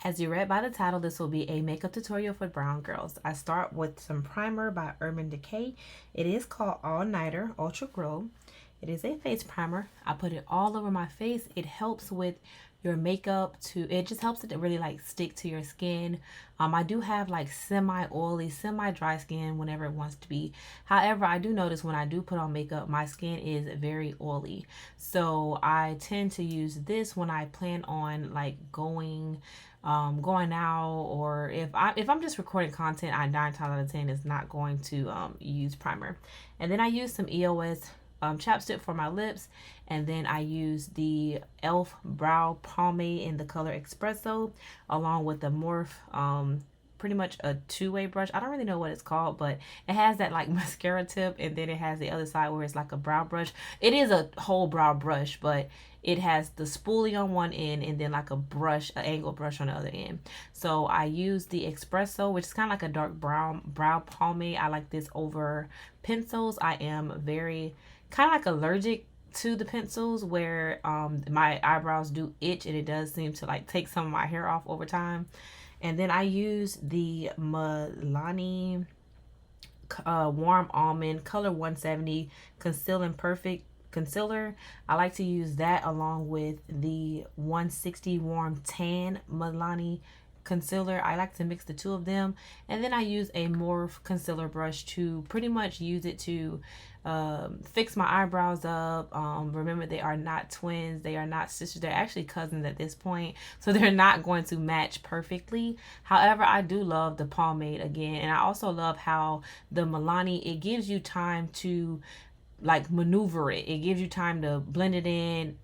As you read by the title, this will be a makeup tutorial for brown girls. I start with some primer by Urban Decay. It is called All Nighter Ultra Glow. It is a face primer. I put it all over my face. It helps with your makeup it just helps it to really like stick to your skin. I do have like semi-oily, semi-dry skin whenever it wants to be. However, I do notice when I do put on makeup, my skin is very oily. So I tend to use this when I plan on like going out, or if I'm just recording content, I 9 times out of 10 is not going to use primer. And then I use some EOS chapstick for my lips, and then I use the e.l.f. brow pomade in the color Expresso, along with the Morphe pretty much a two-way brush. I don't really know what it's called, but it has that like mascara tip, and then it has the other side where it's like a brow brush. It is a whole brow brush, but it has the spoolie on one end and then like a brush, an angled brush on the other end. So I use the Expresso, which is kind of like a dark brow pomade. I like this over pencils. I am very kind of like allergic to the pencils, where my eyebrows do itch, and it does seem to like take some of my hair off over time. And then I use the Milani Warm Almond Color 170 Concealing Perfect concealer. I like to use that along with the 160 Warm Tan Milani concealer. I like to mix the two of them, and then I use a Morphe concealer brush to pretty much use it to fix my eyebrows up. Remember, they are not twins, they are not sisters, they're actually cousins at this point, so they're not going to match perfectly. However, I do love the pomade again, and I also love how the Milani, it gives you time to like maneuver it. It gives you time to blend it in,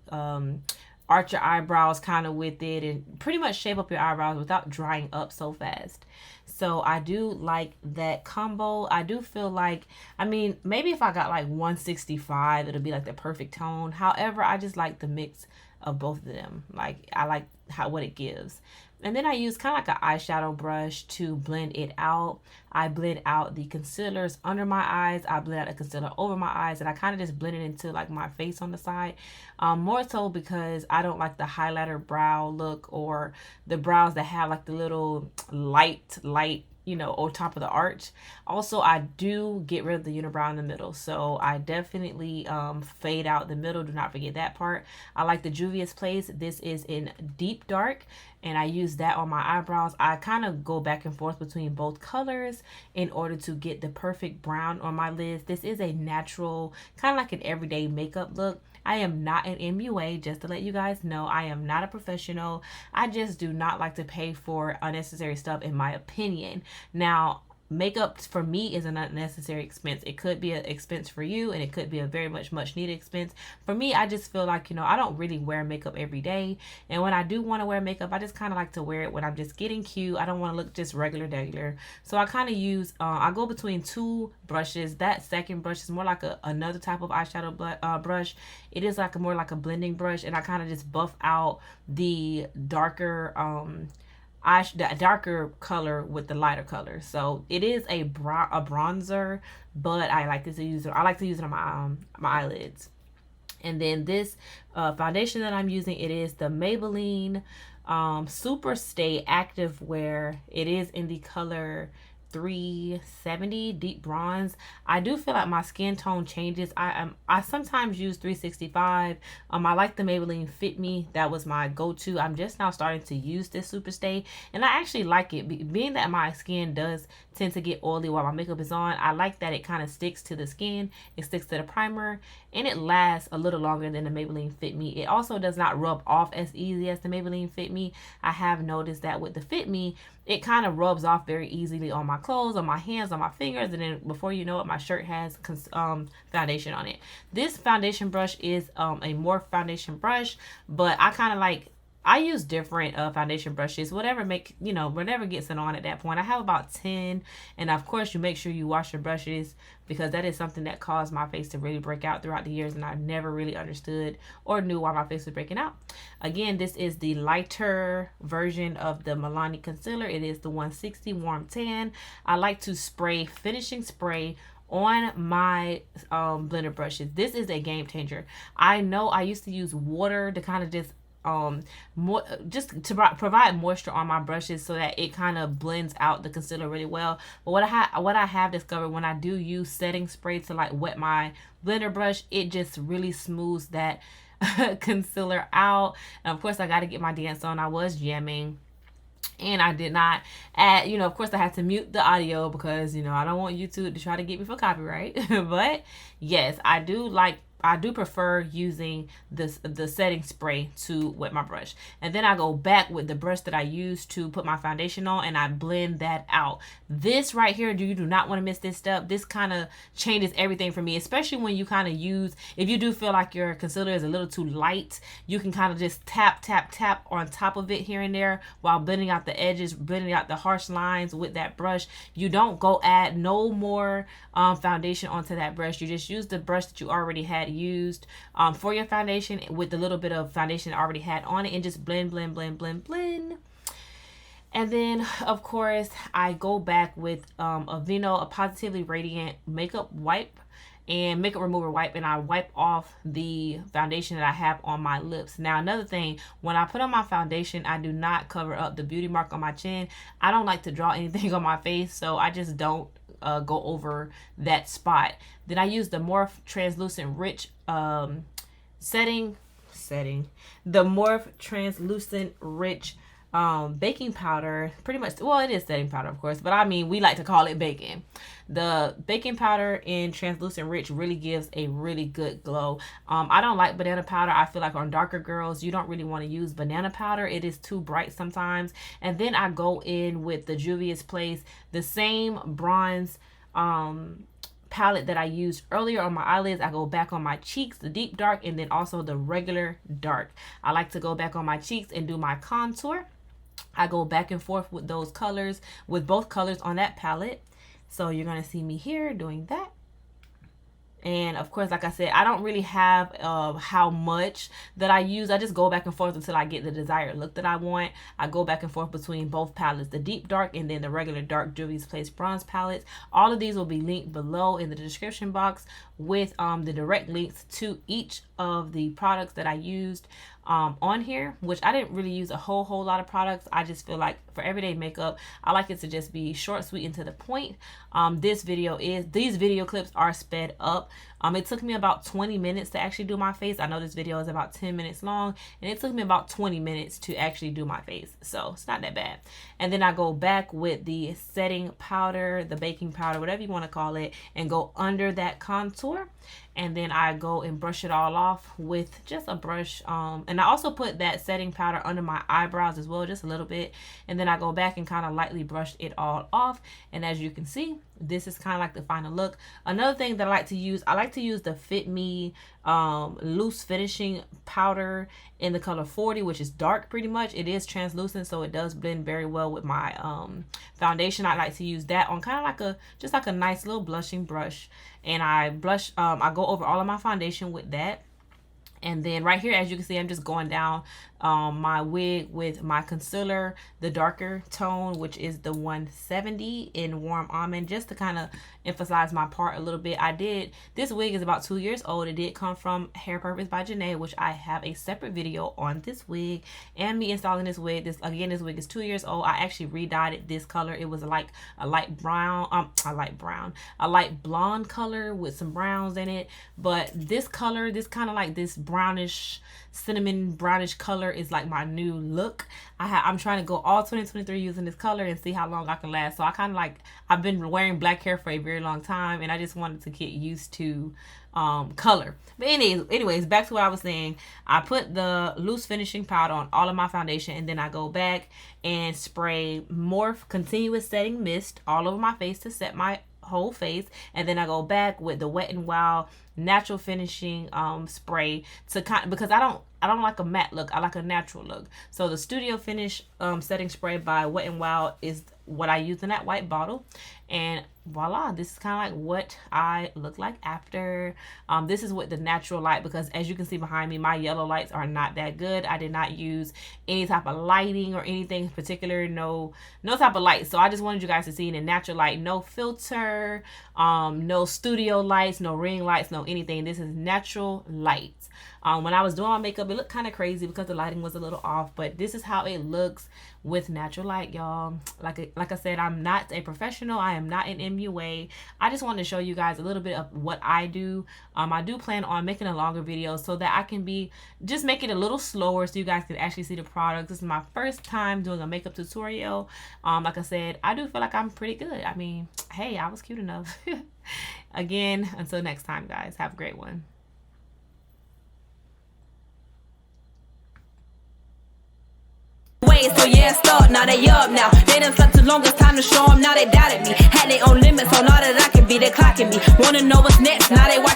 arch your eyebrows kind of with it, and pretty much shape up your eyebrows without drying up so fast. So I do like that combo. I do feel like, I mean, maybe if I got like 165, it'll be like the perfect tone. However, I just like the mix of both of them. Like, I like what it gives. And then I use kind of like an eyeshadow brush to blend it out. I blend out the concealers under my eyes. I blend out the concealer over my eyes, and I kind of just blend it into like my face on the side. More so because I don't like the highlighter brow look, or the brows that have like the little light, you know, on top of the arch. Also, I do get rid of the unibrow in the middle, so I definitely fade out the middle. Do not forget that part. I like the Juvias Place. This is in deep dark, and I use that on my eyebrows. I kind of go back and forth between both colors in order to get the perfect brown on my lids. This is a natural, kind of like an everyday makeup look. I am not an MUA, just to let you guys know. I am not a professional. I just do not like to pay for unnecessary stuff, in my opinion. Now, makeup for me is an unnecessary expense. It could be an expense for you, and it could be a very much needed expense. For me, I just feel like, you know, I don't really wear makeup every day, and when I do want to wear makeup, I just kind of like to wear it when I'm just getting cute. I don't want to look just regular. So I kind of use I go between two brushes. That second brush is more like another type of eyeshadow brush. It is like more like a blending brush, and I kind of just buff out the darker the darker color with the lighter color. So it is a bronzer, but I like to use it on my eyelids. And then this foundation that I'm using, it is the Maybelline Super Stay Active Wear. It is in the color 370 deep bronze. I do feel like my skin tone changes. I sometimes use 365. I like the Maybelline Fit Me. That was my go-to. I'm just now starting to use this Super Stay, and I actually like it. Being that my skin does tend to get oily while my makeup is on, I like that it kind of sticks to the skin, it sticks to the primer, and it lasts a little longer than the Maybelline Fit Me. It also does not rub off as easy as the Maybelline Fit Me. I have noticed that with the Fit Me, it kind of rubs off very easily on my clothes, on my hands, on my fingers, and then before you know it, my shirt has foundation on it. This foundation brush is a Morphe foundation brush, but I kind of like, I use different foundation brushes, whatever gets it on at that point. I have about 10, and of course you make sure you wash your brushes, because that is something that caused my face to really break out throughout the years, and I never really understood or knew why my face was breaking out. Again, this is the lighter version of the Milani concealer. It is the 160 Warm Tan. I like to spray finishing spray on my blender brushes. This is a game changer. I know I used to use water to kind of just more just to provide moisture on my brushes so that it kind of blends out the concealer really well. But what I have discovered when I do use setting spray to like wet my blender brush, it just really smooths that concealer out. And of course I got to get my dance on. I was jamming and I did not add, you know, of course I had to mute the audio because, you know, I don't want YouTube to try to get me for copyright. But yes, I do prefer using the setting spray to wet my brush. And then I go back with the brush that I used to put my foundation on and I blend that out. This right here, you do not want to miss this step. This kind of changes everything for me, especially when you kind of use, if you do feel like your concealer is a little too light, you can kind of just tap, tap, tap on top of it here and there while blending out the edges, blending out the harsh lines with that brush. You don't go add no more foundation onto that brush. You just use the brush that you already had used for your foundation with the little bit of foundation I already had on it and just blend, blend, blend, blend, blend. And then of course I go back with a Positively Radiant makeup wipe and makeup remover wipe, and I wipe off the foundation that I have on my lips. Now another thing, when I put on my foundation, I do not cover up the beauty mark on my chin. I don't like to draw anything on my face, so I just don't go over that spot. Then I use the Morphe Translucent Rich the Morphe Translucent Rich baking powder. Pretty much, well, it is setting powder of course, but I mean we like to call it baking. The baking powder in Translucent Rich really gives a really good glow. I don't like banana powder. I feel like on darker girls you don't really want to use banana powder. It is too bright sometimes. And then I go in with the Juvias Place, the same bronze palette that I used earlier on my eyelids. I go back on my cheeks, the deep dark, and then also the regular dark. I like to go back on my cheeks and do my contour. I go back and forth with those colors, with both colors on that palette. So you're going to see me here doing that. And of course, like I said, I don't really have how much that I use. I just go back and forth until I get the desired look that I want. I go back and forth between both palettes, the deep dark and then the regular dark Juvia's Place bronze palettes. All of these will be linked below in the description box with the direct links to each of the products that I used on here, which I didn't really use a whole lot of products. I just feel like for everyday makeup, I like it to just be short, sweet, and to the point. These video clips are sped up. It took me about 20 minutes to actually do my face. I know this video is about 10 minutes long, and it took me about 20 minutes to actually do my face, so it's not that bad. And then I go back with the setting powder, the baking powder, whatever you want to call it, and go under that contour. And then I go and brush it all off with just a brush. And I also put that setting powder under my eyebrows as well, just a little bit. And then I go back and kind of lightly brush it all off. And as you can see, this is kind of like the final look. Another thing that I like to use the Fit Me loose finishing powder in the color 40, which is dark pretty much. It is translucent, so it does blend very well with my foundation. I like to use that on kind of like a nice little blushing brush. And I blush, I go over all of my foundation with that. And then right here, as you can see, I'm just going down my wig with my concealer, the darker tone, which is the 170 in Warm Almond, just to kind of emphasize my part a little bit. This wig is about 2 years old. It did come from Hair Purpose by ZANE, which I have a separate video on this wig and me installing this wig. This wig is 2 years old. I actually re-dyed it this color. It was like a light blonde color with some browns in it. But this color, this kind of like this brownish, cinnamon brownish color is like my new look. I'm trying to go all 2023 using this color and see how long I can last. So I kind of like, I've been wearing black hair for a very long time, and I just wanted to get used to color. But anyways, back to what I was saying. I put the loose finishing powder on all of my foundation, and then I go back and spray Morphe Continuous Setting Mist all over my face to set my whole face. And then I go back with the Wet n Wild natural finishing spray to because I don't like a matte look. I like a natural look. So the Studio Finish setting spray by Wet n Wild is what I use in that white bottle. And voila, this is kind of like what I look like after. This is what the natural light, because as you can see behind me, my yellow lights are not that good. I did not use any type of lighting or anything particular, no type of light. So I just wanted you guys to see in natural light, no filter, no studio lights, no ring lights, no anything. This is natural lights. When I was doing my makeup, it looked kind of crazy because the lighting was a little off, but this is how it looks with natural light, y'all. Like I said, I'm not a professional. I am not an MUA. I just wanted to show you guys a little bit of what I do. I do plan on making a longer video so that I can just make it a little slower so you guys can actually see the product. This is my first time doing a makeup tutorial. Like I said, I do feel like I'm pretty good. I mean, hey, I was cute enough. Again, until next time, guys, have a great one. So yeah, start, now they up now. They done slept too long, it's time to show them, now they doubted me. Had their own limits on all that I can be, they clocking me. Wanna know what's next, now they watching.